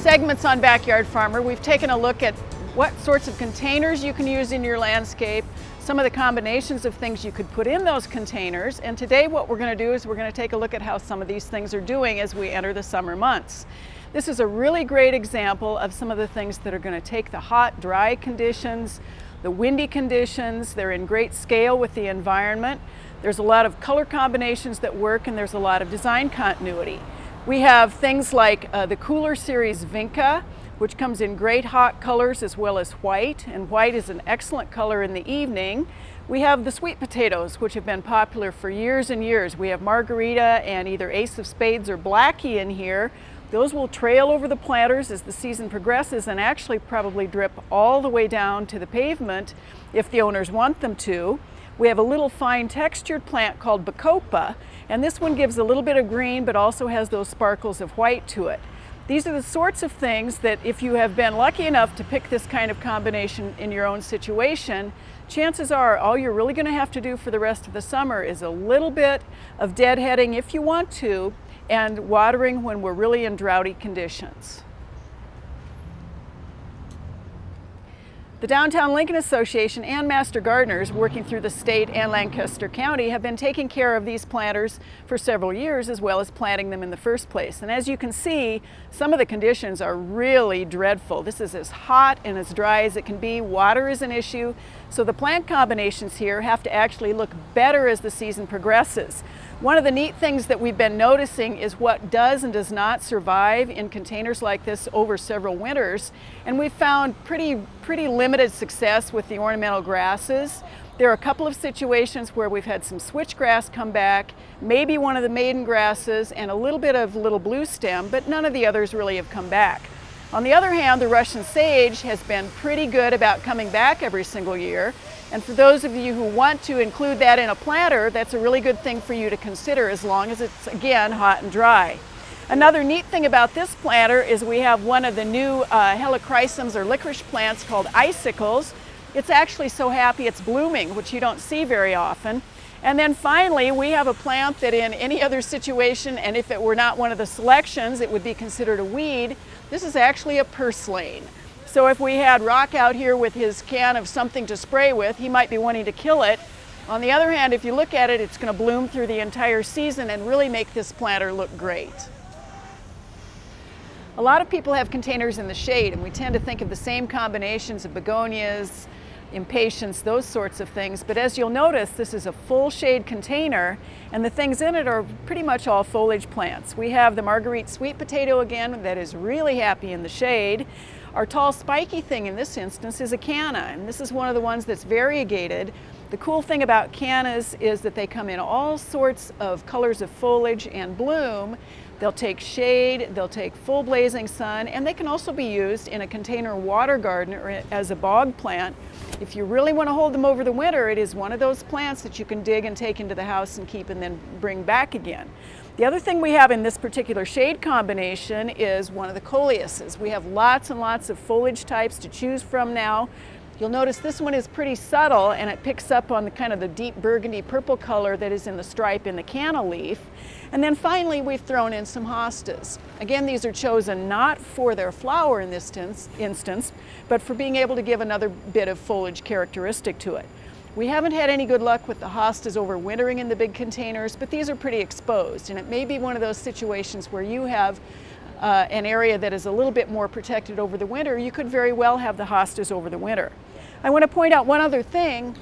segments on Backyard Farmer, we've taken a look at what sorts of containers you can use in your landscape, some of the combinations of things you could put in those containers, and today what we're going to do is we're going to take a look at how some of these things are doing as we enter the summer months. This is a really great example of some of the things that are going to take the hot, dry conditions, the windy conditions. They're in great scale with the environment. There's a lot of color combinations that work, and there's a lot of design continuity. We have things like the Cooler Series Vinca, which comes in great hot colors as well as white, and white is an excellent color in the evening. We have the sweet potatoes, which have been popular for years and years. We have Margarita and either Ace of Spades or Blackie in here. Those will trail over the planters as the season progresses and actually probably drip all the way down to the pavement if the owners want them to. We have a little fine textured plant called Bacopa, and this one gives a little bit of green but also has those sparkles of white to it. These are the sorts of things that if you have been lucky enough to pick this kind of combination in your own situation, chances are all you're really going to have to do for the rest of the summer is a little bit of deadheading if you want to, and watering when we're really in droughty conditions. The Downtown Lincoln Association and Master Gardeners working through the state and Lancaster County have been taking care of these planters for several years as well as planting them in the first place. And as you can see, some of the conditions are really dreadful. This is as hot and as dry as it can be. Water is an issue. So the plant combinations here have to actually look better as the season progresses. One of the neat things that we've been noticing is what does and does not survive in containers like this over several winters. And we've found pretty limited success with the ornamental grasses. There are a couple of situations where we've had some switchgrass come back, maybe one of the maiden grasses, and a little bit of little blue stem, but none of the others really have come back. On the other hand, the Russian sage has been pretty good about coming back every single year. And for those of you who want to include that in a planter, that's a really good thing for you to consider as long as it's, again, hot and dry. Another neat thing about this planter is we have one of the new helichrysums or licorice plants called icicles. It's actually so happy it's blooming, which you don't see very often. And then finally, we have a plant that in any other situation, and if it were not one of the selections, it would be considered a weed. This is actually a purslane. So if we had Rock out here with his can of something to spray with, he might be wanting to kill it. On the other hand, if you look at it, it's going to bloom through the entire season and really make this planter look great. A lot of people have containers in the shade, and we tend to think of the same combinations of begonias, impatiens, those sorts of things. But as you'll notice, this is a full shade container, and the things in it are pretty much all foliage plants. We have the Marguerite sweet potato again that is really happy in the shade. Our tall spiky thing in this instance is a canna, and this is one of the ones that's variegated. The cool thing about cannas is that they come in all sorts of colors of foliage and bloom. They'll take shade, they'll take full blazing sun, and they can also be used in a container water garden or as a bog plant. If you really want to hold them over the winter, it is one of those plants that you can dig and take into the house and keep and then bring back again. The other thing we have in this particular shade combination is one of the coleuses. We have lots and lots of foliage types to choose from now. You'll notice this one is pretty subtle, and it picks up on the kind of the deep burgundy purple color that is in the stripe in the canna leaf. And then finally we've thrown in some hostas. Again, these are chosen not for their flower in this instance, but for being able to give another bit of foliage characteristic to it. We haven't had any good luck with the hostas overwintering in the big containers, but these are pretty exposed, and it may be one of those situations where you have an area that is a little bit more protected over the winter. You could very well have the hostas over the winter. I want to point out one other thing,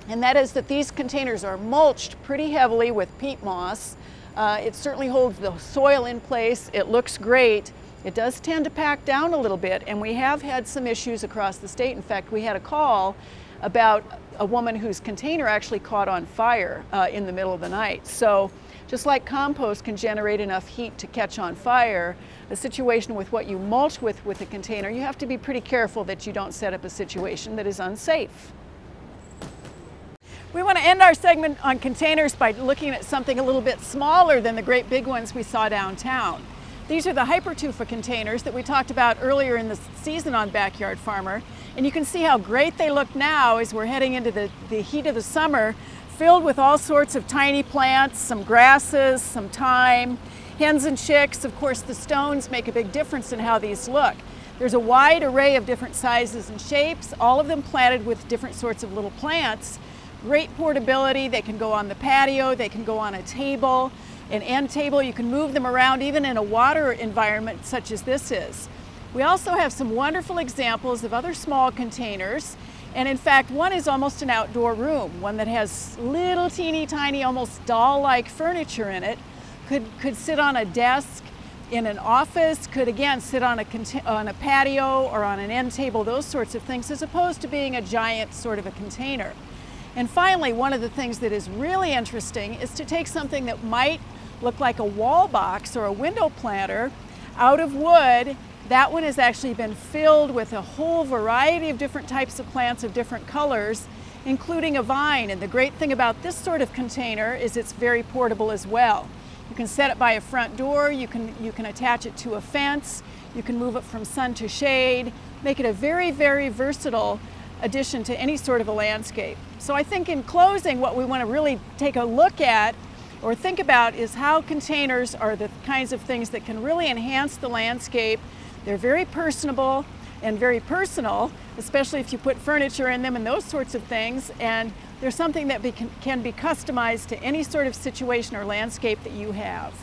and that is that these containers are mulched pretty heavily with peat moss. It certainly holds the soil in place. It looks great. It does tend to pack down a little bit, and we have had some issues across the state. In fact, we had a call about a woman whose container actually caught on fire in the middle of the night. So just like compost can generate enough heat to catch on fire, the situation with what you mulch with a container, you have to be pretty careful that you don't set up a situation that is unsafe. We want to end our segment on containers by looking at something a little bit smaller than the great big ones we saw downtown. These are the Hypertufa containers that we talked about earlier in the season on Backyard Farmer. And you can see how great they look now as we're heading into the heat of the summer, filled with all sorts of tiny plants, some grasses, some thyme. hens and chicks. Of course, the stones make a big difference in how these look. There's a wide array of different sizes and shapes, all of them planted with different sorts of little plants. Great portability. They can go on the patio, they can go on a table, an end table. You can move them around even in a water environment such as this is. We also have some wonderful examples of other small containers, and in fact one is almost an outdoor room, one that has little teeny tiny almost doll-like furniture in it. Could sit on a desk in an office, could again sit on a patio or on an end table, those sorts of things, as opposed to being a giant sort of a container. And finally, one of the things that is really interesting is to take something that might look like a wall box or a window planter out of wood. That one has actually been filled with a whole variety of different types of plants of different colors, including a vine. And the great thing about this sort of container is it's very portable as well. You can set it by a front door, you can attach it to a fence, you can move it from sun to shade, make it a very, very versatile addition to any sort of a landscape. So I think in closing, what we want to really take a look at or think about is how containers are the kinds of things that can really enhance the landscape. They're very personable and very personal, especially if you put furniture in them and those sorts of things. And there's something that can be customized to any sort of situation or landscape that you have.